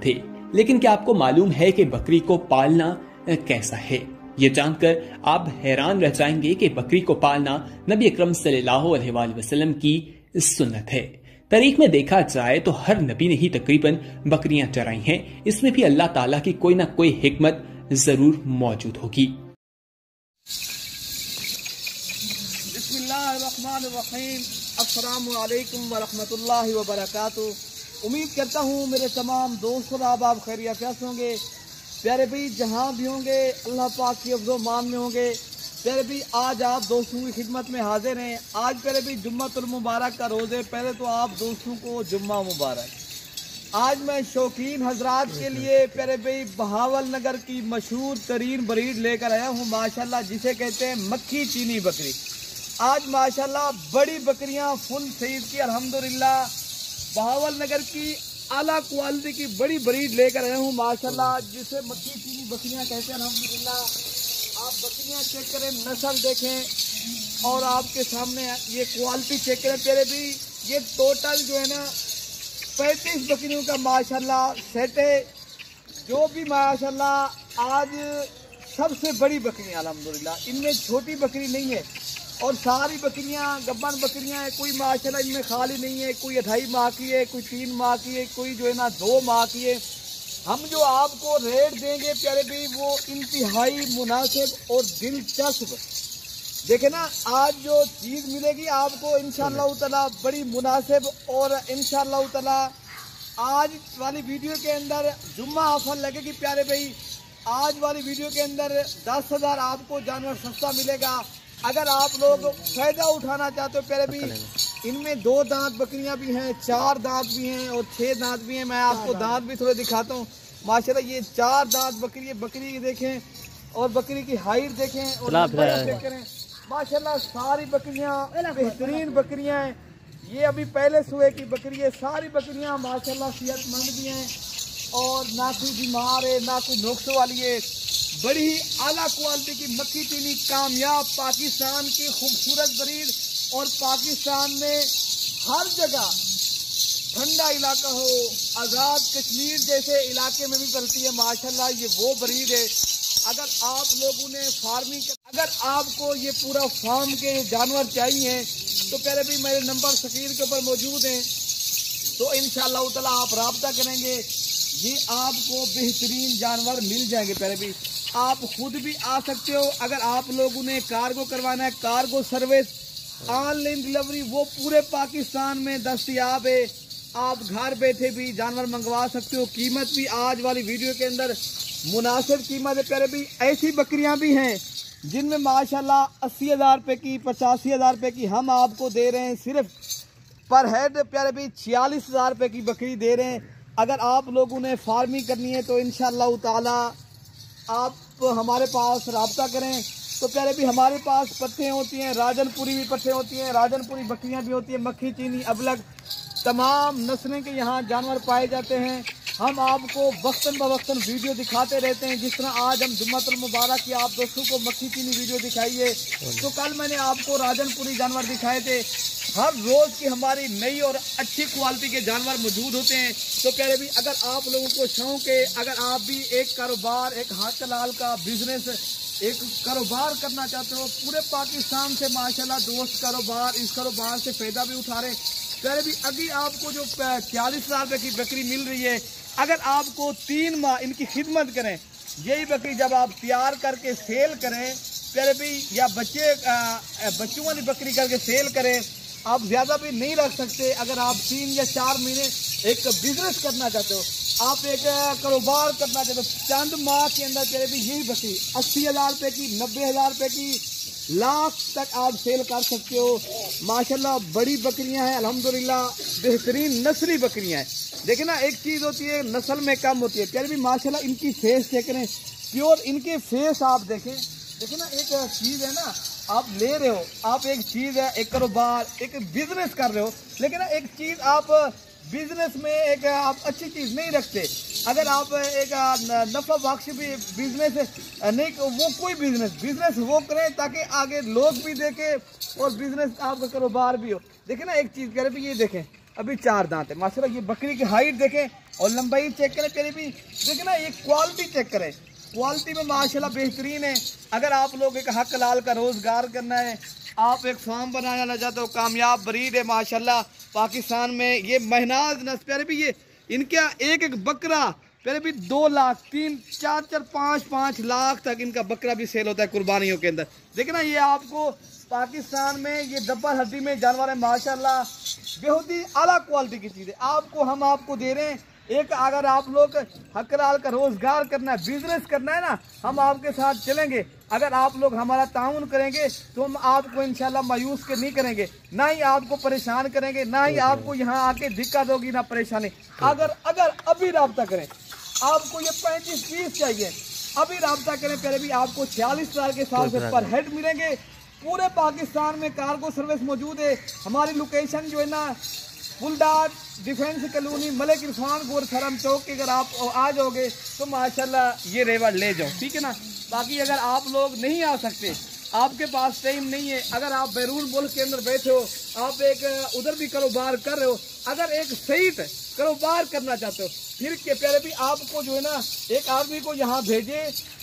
थे। लेकिन क्या आपको मालूम है कि बकरी को पालना कैसा है? ये जानकर आप हैरान रह जाएंगे कि बकरी को पालना नबी अकरम सल्लल्लाहु अलैहि वसल्लम की सुन्नत है। तारीख में देखा जाए तो हर नबी ने ही तकरीबन बकरियां चराई हैं। इसमें भी अल्लाह ताला की कोई ना कोई हिकमत जरूर मौजूद होगी। बिस्मिल्लाहिर्रहमानिर्रहीम, अस्सलामु अलैकुम वरहमतुल्लाहि वबरकातुहू। उम्मीद करता हूँ मेरे तमाम दोस्त और आप खैरियत से होंगे। प्यारे भाई जहाँ भी होंगे अल्लाह पाक की अफ़ज़ो मान में होंगे। प्यारे भाई आज आप दोस्तों की खिदमत में हाजिर हैं। आज प्यारे भाई जुम्मतुल मुबारक का रोज़ है। पहले तो आप दोस्तों को जुम्मा मुबारक। आज मैं शौकीन हजरात के लिए प्यारे भाई बहावल नगर की मशहूर तरीन ब्रीड लेकर आया हूँ माशाल्लाह, जिसे कहते हैं मक्खी चीनी बकरी। आज माशाल्लाह बड़ी बकरियाँ फुल सईद की अल्हम्दुलिल्लाह बहावल नगर की आला क्वालिटी की बड़ी ब्रीड लेकर आया हूँ माशाल्लाह, जिसे मक्खी चीनी बकरियाँ कहते हैं अल्हम्दुलिल्लाह। आप बकरियाँ चेक करें, नस्ल देखें और आपके सामने ये क्वालिटी चेक करें। प्यारे भी ये टोटल जो है ना 35 बकरियों का माशाल्लाह सेट है, जो भी माशाल्लाह आज सबसे बड़ी बकरियाँ अल्हम्दुलिल्लाह। इनमें छोटी बकरी नहीं है और सारी बकरियां गब्बन बकरियां हैं। कोई माशाल्लाह इनमें खाली नहीं है, कोई 2.5 माह की है, कोई 3 माह की है, कोई जो है ना 2 माह की है। हम जो आपको रेट देंगे प्यारे भी वो इंतहाई मुनासिब और दिलचस्प। देखे ना आज जो चीज़ मिलेगी आपको इंशाअल्लाह ताला बड़ी मुनासिब, और इंशाअल्लाह ताला आज वाली वीडियो के अंदर जुम्मा ऑफर लगेगी प्यारे भाई। आज वाली वीडियो के अंदर 10,000 आपको जानवर सस्ता मिलेगा। अगर आप लोग फायदा उठाना चाहते हो प्यारे भी, इनमें 2 दांत बकरियां भी हैं, 4 दांत भी हैं और 6 दांत भी हैं। मैं आपको दांत भी थोड़े दिखाता हूँ माशाल्लाह। ये 4 दांत बकरी है। बकरी की देखें और बकरी की हाइट देखें और चेक करें माशाल्लाह। सारी बकरियां बेहतरीन बकरियां हैं। ये अभी पहले सुबह की बकरी है। सारी बकरियां माशाल्लाह सेहतमंद भी हैं और ना कोई बीमार है ना कोई नुक्स वाली है। बड़ी ही आला क्वालिटी की मक्खी चीनी कामयाब पाकिस्तान की खूबसूरत ब्रीड, और पाकिस्तान में हर जगह ठंडा इलाका हो, आज़ाद कश्मीर जैसे इलाके में भी चलती है माशाल्लाह। ये वो ब्रीड है। अगर आप लोगों ने फार्मिंग, अगर आपको ये पूरा फार्म के जानवर चाहिए तो प्यारे भी मेरे नंबर स्क्रीन के ऊपर मौजूद हैं, तो इंशाअल्लाह ताला आप राब्ता करेंगे, ये आपको बेहतरीन जानवर मिल जाएंगे। प्यारे भी आप खुद भी आ सकते हो। अगर आप लोगों ने कार्गो करवाना है, कार्गो सर्विस ऑनलाइन डिलीवरी वो पूरे पाकिस्तान में दस्तयाब है। आप घर बैठे भी जानवर मंगवा सकते हो। कीमत भी आज वाली वीडियो के अंदर मुनासिब कीमत है। प्यारे भी ऐसी बकरियां भी हैं जिनमें माशाल्लाह 80,000 रुपये की, 85,000 रुपये की हम आपको दे रहे हैं। सिर्फ पर हेड प्यारे भी 46,000 रुपये की बकरी दे रहे हैं। अगर आप लोगों ने फार्मिंग करनी है तो इंशाअल्लाह ताला आप हमारे पास राब्ता करें। तो प्यारे भी हमारे पास पट्ठें होती हैं, राजनपुरी भी पट्ठें होती हैं, राजनपुरी बकरियां भी होती हैं, मक्खी चीनी अबलग तमाम नस्लें के यहाँ जानवर पाए जाते हैं। हम आपको वक्तन बवक्तन वीडियो दिखाते रहते हैं। जिस तरह आज हम जुम्मतुल मुबारक की आप दोस्तों को मक्खी चीनी वीडियो दिखाई है, तो कल मैंने आपको राजनपुरी जानवर दिखाए थे। हर रोज़ की हमारी नई और अच्छी क्वालिटी के जानवर मौजूद होते हैं। तो प्यारे भी अगर आप लोगों को शौक है, अगर आप भी एक कारोबार, एक हाथ कलाल का बिजनेस, एक कारोबार करना चाहते हो, पूरे पाकिस्तान से माशाल्लाह दोस्त कारोबार, इस कारोबार से फ़ायदा भी उठा रहे। प्यारे भी अभी आपको जो 40,000 रुपये की बकरी मिल रही है, अगर आपको 3 माह इनकी खिदमत करें, यही बकरी जब आप तैयार करके सेल करें प्यारे भी, या बच्चों वाली बकरी करके सेल करें, आप ज़्यादा भी नहीं रख सकते। अगर आप 3 या 4 महीने एक बिजनेस करना चाहते हो, आप एक कारोबार करना चाहते हो, चंद माह के अंदर प्यारे भी यही बकरी 80,000 रुपये की, 90,000 रुपये की, लाख तक आप सेल कर सकते हो। माशाल्लाह बड़ी बकरियां हैं अल्हम्दुलिल्लाह, बेहतरीन नस्ली बकरियां हैं। देखिए ना, एक चीज़ होती है नस्ल में कम होती है। प्यारे भी माशाल्लाह इनकी फेस चेक करें, प्योर इनके फेस आप देखें। देखिए ना, एक चीज़ है ना, आप ले रहे हो, आप एक चीज़ है, एक कारोबार, एक बिजनेस कर रहे हो, लेकिन ना एक चीज़ आप बिजनेस में एक आप अच्छी चीज़ नहीं रखते। अगर आप एक नफा बख्श भी बिजनेस नहीं, वो कोई बिजनेस वो करें ताकि आगे लोग भी देखें और बिजनेस आपका कारोबार भी हो। देखें ना, एक चीज़ करें भी, ये देखें अभी 4 दांत है माशाल्लाह। ये बकरी की हाइट देखें और लंबाई चेक करें पहले भी देखें ना, ये क्वालिटी चेक करें, क्वालिटी में माशाल्लाह बेहतरीन है। अगर आप लोग एक हक लाल का रोजगार करना है, आप एक फार्म बनाना चाहते हो, कामयाब ब्रीड है माशाल्लाह पाकिस्तान में। ये महनाज नस्ल प्यारे भी, ये इनका एक एक बकरा पहले भी 2 लाख 3 4 4 5 लाख तक इनका बकरा भी सेल होता है कुर्बानियों के अंदर। देखिए ना, ये आपको पाकिस्तान में ये डब्बल हड्डी में जानवर है माशाल्लाह, बहुत ही आला क्वालिटी की चीज़ है। हम आपको दे रहे हैं एक, अगर आप लोग हकलाल का रोजगार करना है, बिजनेस करना है ना, हम आपके साथ चलेंगे। अगर आप लोग हमारा ताउन करेंगे तो हम आपको इंशाल्लाह मायूस के नहीं करेंगे, ना ही आपको परेशान करेंगे, ना ही आपको यहाँ आके दिक्कत होगी ना परेशानी। अगर अभी रब्ता करें, आपको ये 35-20 चाहिए, अभी रब्ता करें पहले भी आपको 46 साल के हिसाब से पर हेड मिलेंगे। पूरे पाकिस्तान में कार्गो सर्विस मौजूद है। हमारी लोकेशन जो है ना, फुलडाट डिफेंस कॉलोनी, मलिक इरफान गोर सरम चौक के, अगर आप आ जाओगे तो माशाल्लाह ये रेवड़ ले जाओ, ठीक है ना। बाकी अगर आप लोग नहीं आ सकते, आपके पास टाइम नहीं है, अगर आप बैरून मुल्क के अंदर बैठे हो, आप एक उधर भी कारोबार कर रहे हो, अगर एक सही कारोबार करना चाहते हो, फिर के प्यारे भी आपको जो है ना एक आदमी को यहाँ भेजे,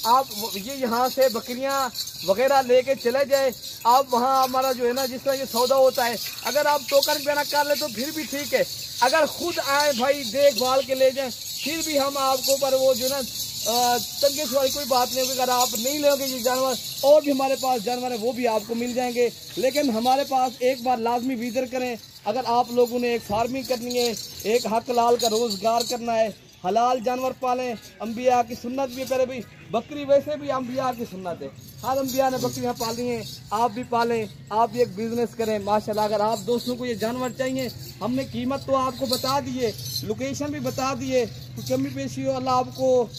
आप ये यहाँ से बकरियाँ वगैरह लेके चले जाए, आप वहाँ हमारा जो है ना जिस तरह ये सौदा होता है, अगर आप टोकन पेना कर ले तो फिर भी ठीक है। अगर खुद आए भाई देखभाल के ले जाए, फिर भी हम आपको पर वो जो है ना तंगेश वाली कोई बात नहीं होगी। अगर आप नहीं लोगे ये जानवर, और भी हमारे पास जानवर है वो भी आपको मिल जाएंगे। लेकिन हमारे पास एक बार लाजमी विजिट करें। अगर आप लोगों ने एक फार्मिंग करनी है, एक हक लाल का रोजगार करना है, हलाल जानवर पालें, अंबिया की सुन्नत भी पहले भी, बकरी वैसे भी अंबिया की सुन्नत है, हर अंबिया ने बकरियां पाली हैं, आप भी पालें, आप भी एक बिजनेस करें माशाल्लाह। अगर आप दोस्तों को ये जानवर चाहिए, हमने कीमत तो आपको बता दी है, लोकेशन भी बता दी है, तो कमी पेशी हो अल्लाह आपको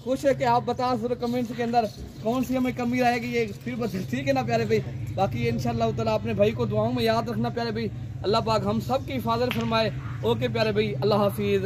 खुश है कि आप बता सकते कमेंट्स के अंदर कौन सी हमें कमी रहेगी, ये फिर बता, ठीक है ना प्यारे भाई। बाकी इंशाल्लाह ताला अपने भाई को दुआओं में याद रखना प्यारे भाई। अल्लाह पाक हम सब की हिफाजत फरमाए। ओके प्यारे भाई, अल्लाह हाफिज़।